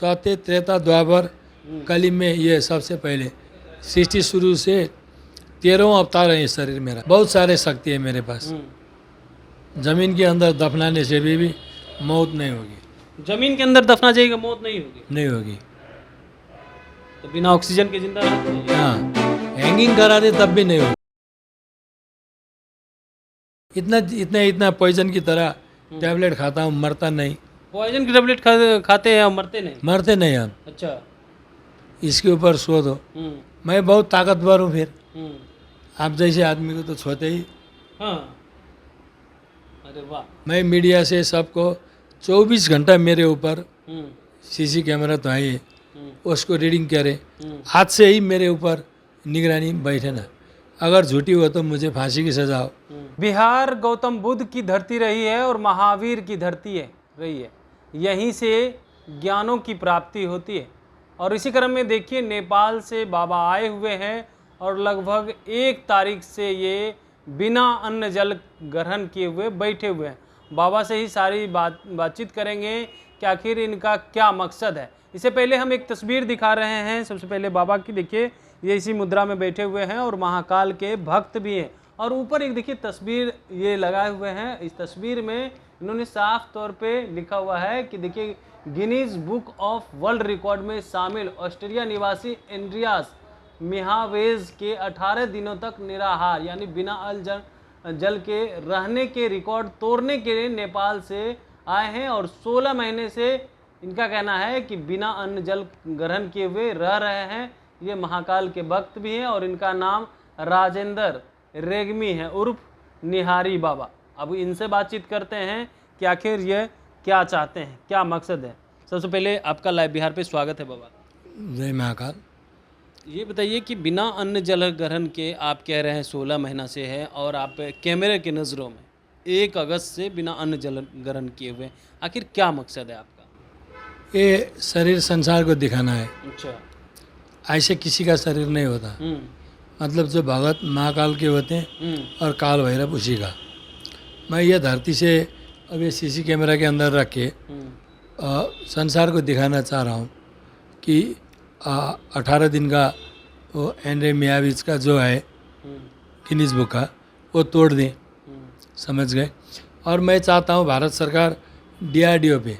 सत्य त्रेता द्वापर कली में ये सबसे पहले सृष्टि शुरू से 13वां अवतार है ये शरीर मेरा। बहुत सारे शक्ति है मेरे पास। जमीन के अंदर दफनाने से भी मौत नहीं होगी। जमीन के अंदर दफना जाएगा, मौत नहीं होगी। नहीं होगी। तो बिना ऑक्सीजन के जिंदा रहते हैं। हाँ, हैंगिंग करा दे तब भी नहीं होगी। इतना पॉइजन की तरह टैबलेट खाता हूँ, मरता नहीं। पॉइजन की टेबलेट खाते हैं और मरते नहीं। मरते नहीं हम। अच्छा। इसके ऊपर सो दो। मैं बहुत ताकतवर हूँ। फिर आप जैसे आदमी को तो छोते ही। हाँ। अरे वाह। मैं मीडिया से सबको 24 घंटा मेरे ऊपर सीसी कैमरा तो है, उसको रीडिंग करे। आज से ही मेरे ऊपर निगरानी बैठे ना। अगर झूठी हो तो मुझे फांसी की सजा हो। बिहार गौतम बुद्ध की धरती रही है और महावीर की धरती रही है। यहीं से ज्ञानों की प्राप्ति होती है। और इसी क्रम में देखिए, नेपाल से बाबा आए हुए हैं और लगभग 1 तारीख से ये बिना अन्न जल ग्रहण किए हुए बैठे हुए हैं। बाबा से ही सारी बातचीत करेंगे कि आखिर इनका क्या मकसद है। इससे पहले हम एक तस्वीर दिखा रहे हैं। सबसे पहले बाबा की देखिए, ये इसी मुद्रा में बैठे हुए हैं और महाकाल के भक्त भी हैं। और ऊपर एक देखिए तस्वीर ये लगाए हुए हैं। इस तस्वीर में इन्होंने साफ तौर पे लिखा हुआ है कि देखिए, Guinness book of world record में शामिल ऑस्ट्रेलिया निवासी एंड्रियास मिहावेज के 18 दिनों तक निराहार यानी बिना जल के रहने के रिकॉर्ड तोड़ने के लिए नेपाल से आए हैं। और 16 महीने से इनका कहना है कि बिना अन्न जल ग्रहण किए हुए रह रहे हैं। ये महाकाल के भक्त भी हैं और इनका नाम राजेंद्र रेग्मी है उर्फ निहारी बाबा। अब इनसे बातचीत करते हैं कि आखिर ये क्या चाहते हैं, क्या मकसद है। सबसे पहले आपका लाइव बिहार पे स्वागत है बाबा। जय महाकाल। ये बताइए कि बिना अन्न जल ग्रहण के आप कह रहे हैं 16 महीना से है और आप कैमरे के नज़रों में 1 अगस्त से बिना अन्न जल ग्रहण किए हुए, आखिर क्या मकसद है आपका? ये शरीर संसार को दिखाना है। अच्छा। ऐसे किसी का शरीर नहीं होता। मतलब जो भगत महाकाल के होते हैं और काल भैरव उसी का। मैं ये धरती से अब ये सीसी कैमरा के अंदर रख के संसार को दिखाना चाह रहा हूँ कि 18 दिन का वो एंड्रे मियाविज का जो है गिनीज बुक का, वो तोड़ दें। समझ गए। और मैं चाहता हूँ भारत सरकार DRDO पे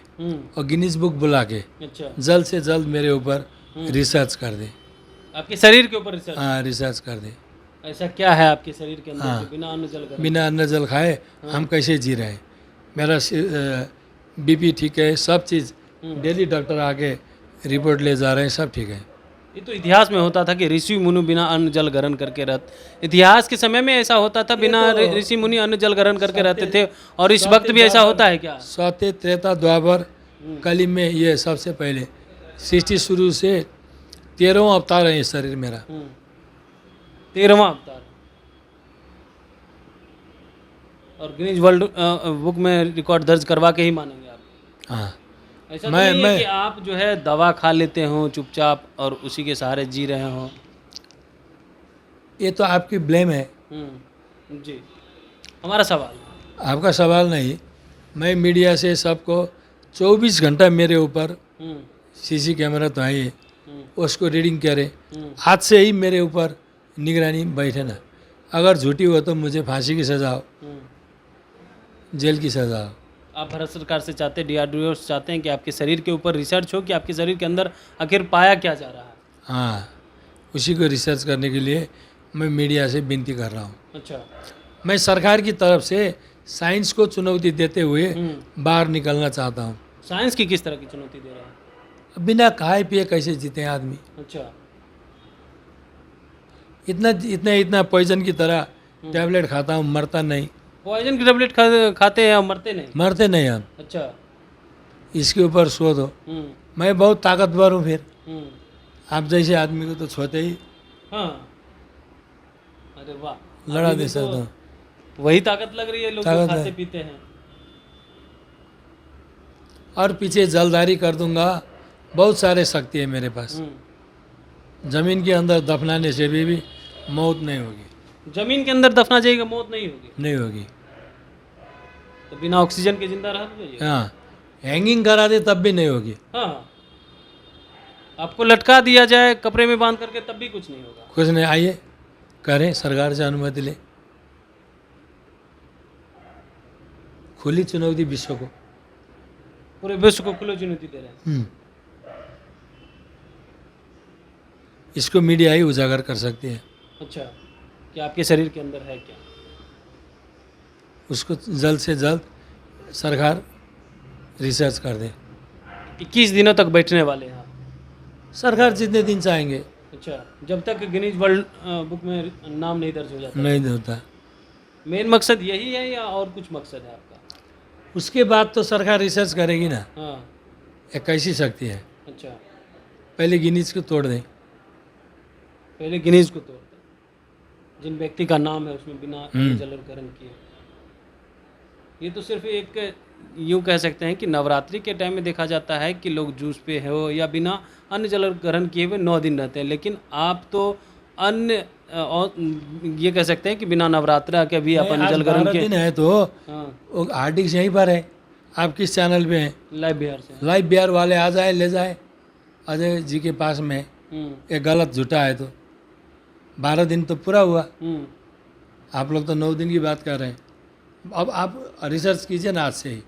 और गिनीज बुक बुला के जल्द से जल्द मेरे ऊपर रिसर्च कर दे। आपके शरीर के ऊपर रिसर्च? हाँ, रिसर्च कर दे। ऐसा क्या है आपके शरीर के अंदर? हाँ, जो बिना अन्न जल खाए हम कैसे जी रहे हैं। मेरा BP ठीक है, सब चीज़ डेली डॉक्टर आके रिपोर्ट ले जा रहे हैं, सब ठीक है। ये तो इतिहास में होता था कि ऋषि मुनि बिना अन्न जल ग्रहण करके रहते। इतिहास के समय में ऐसा होता था, बिना ऋषि मुनि अन्न जल ग्रहण करके रहते थे। और इस वक्त भी ऐसा होता है क्या? सत्य त्रेता द्वापर कली में ये सबसे पहले सृष्टि शुरू से 13वां अवतार है ये शरीर मेरा। 13वां अवतार। और गिनीज वर्ल्ड बुक में रिकॉर्ड दर्ज करवा के ही मानेंगे आप? हाँ। ऐसा तो नहीं है कि आप जो है दवा खा लेते हो चुपचाप और उसी के सहारे जी रहे हो? ये तो आपकी ब्लेम है। जी, हमारा सवाल। आपका सवाल नहीं। मैं मीडिया से सबको 24 घंटा मेरे ऊपर सीसी कैमरा तो है, उसको रीडिंग करे। आज से ही मेरे ऊपर निगरानी बैठे ना। अगर झूठी हो तो मुझे फांसी की सजा हो, जेल की सजा हो। आप भारत सरकार से चाहते हैं, DRDO से चाहते हैं कि आपके शरीर के ऊपर रिसर्च हो कि आपके शरीर के अंदर आखिर पाया क्या जा रहा है? हाँ, उसी को रिसर्च करने के लिए मैं मीडिया से विनती कर रहा हूँ। अच्छा। मैं सरकार की तरफ से साइंस को चुनौती देते हुए बाहर निकलना चाहता हूँ। साइंस की किस तरह की चुनौती दे रहा है? बिना खाए पिए कैसे जीते हैं आदमी। अच्छा। इतना पॉइजन की तरह टैबलेट खाता हूँ, मरता नहीं। पॉइजन की टेबलेट खाते हैं और मरते नहीं? मरते नहीं हम। अच्छा। इसके ऊपर सो दो। मैं बहुत ताकतवर हूँ। फिर आप जैसे आदमी को तो छोते ही। हाँ। अरे वाह, लड़ा दे सकता हूँ। वही ताकत लग रही है लोग जो खाते पीते हैं। और पीछे जलदारी कर दूंगा। बहुत सारे शक्ति है मेरे पास। जमीन के अंदर दफनाने से भी मौत नहीं होगी। जमीन के अंदर दफना जाएगा, मौत नहीं होगी? नहीं होगी। तो बिना ऑक्सीजन के जिंदा रह जाइए। हाँ, हैंगिंग करा दे तब भी नहीं होगी। हाँ। आपको लटका दिया जाए कपड़े में बांध करके तब भी कुछ नहीं होगा। कुछ नहीं, आइए करें, सरकार से अनुमति ले। खुली चुनौती विश्व को। पूरे विश्व को खुली चुनौती दे रहे हैं। इसको मीडिया ही उजागर कर सकती है। अच्छा, कि आपके शरीर के अंदर है क्या? उसको जल्द से जल्द सरकार रिसर्च कर दे। 21 दिनों तक बैठने वाले हैं आप? सरकार जितने दिन चाहेंगे। अच्छा, जब तक गिनीज वर्ल्ड बुक में नाम नहीं दर्ज हो जाता? नहीं होता। मेन मकसद यही है या और कुछ मकसद है आपका? उसके बाद तो सरकार रिसर्च करेगी ना। हाँ। एक कैसी शक्ति है, अच्छा, पहले गिनीज को तोड़ दें। पहले गिनीज को तोड़ दें, जिन व्यक्ति का नाम है उसमें बिना जलकरण किए। ये तो सिर्फ एक यूँ कह सकते हैं कि नवरात्रि के टाइम में देखा जाता है कि लोग जूस पे हो या बिना अन्न जल ग्रहण किए हुए 9 दिन रहते हैं, लेकिन आप तो अन्य और ये कह सकते हैं कि बिना नवरात्रा के भी आप अन्न जल ग्रहण किए। दिन है तो हाँ, वो आर्टिक्स यहीं पर है। आप किस चैनल पे हैं? लाइव बिहार से। लाइव बिहार वाले आ जाए, ले जाए अजय जी के पास में। ये गलत झूठा है तो 12 दिन तो पूरा हुआ। आप लोग तो 9 दिन की बात कर रहे हैं। अब आप रिसर्च कीजिए ना, आज से ही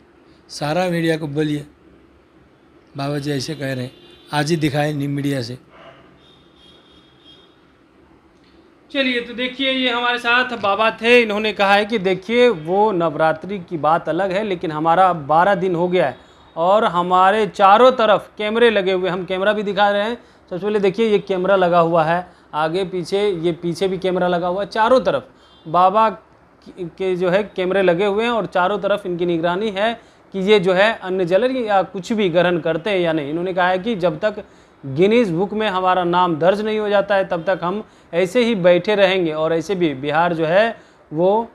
सारा मीडिया को बोलिए बाबा जी ऐसे कह रहे हैं, आज ही दिखाए मीडिया से। चलिए, तो देखिए ये हमारे साथ बाबा थे। इन्होंने कहा है कि देखिए वो नवरात्रि की बात अलग है, लेकिन हमारा 12 दिन हो गया है और हमारे चारों तरफ कैमरे लगे हुए। हम कैमरा भी दिखा रहे हैं। सबसे पहले देखिए ये कैमरा लगा हुआ है, आगे पीछे, ये पीछे भी कैमरा लगा हुआ है। चारों तरफ बाबा के जो है कैमरे लगे हुए हैं और चारों तरफ इनकी निगरानी है कि ये जो है अन्न जल या कुछ भी ग्रहण करते हैं या नहीं। इन्होंने कहा है कि जब तक गिनीज बुक में हमारा नाम दर्ज नहीं हो जाता है तब तक हम ऐसे ही बैठे रहेंगे। और ऐसे भी बिहार जो है वो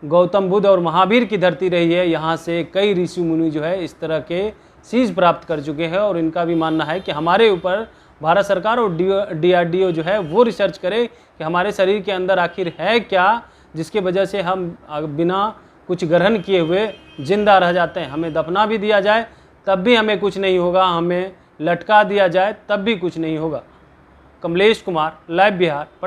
गौतम बुद्ध और महावीर की धरती रही है। यहाँ से कई ऋषि मुनि जो है इस तरह के शीश प्राप्त कर चुके हैं और इनका भी मानना है कि हमारे ऊपर भारत सरकार और DRDO जो है वो रिसर्च करे कि हमारे शरीर के अंदर आखिर है क्या, जिसके वजह से हम बिना कुछ ग्रहण किए हुए जिंदा रह जाते हैं। हमें दफना भी दिया जाए तब भी हमें कुछ नहीं होगा, हमें लटका दिया जाए तब भी कुछ नहीं होगा। कमलेश कुमार, लाइव बिहार, पटना।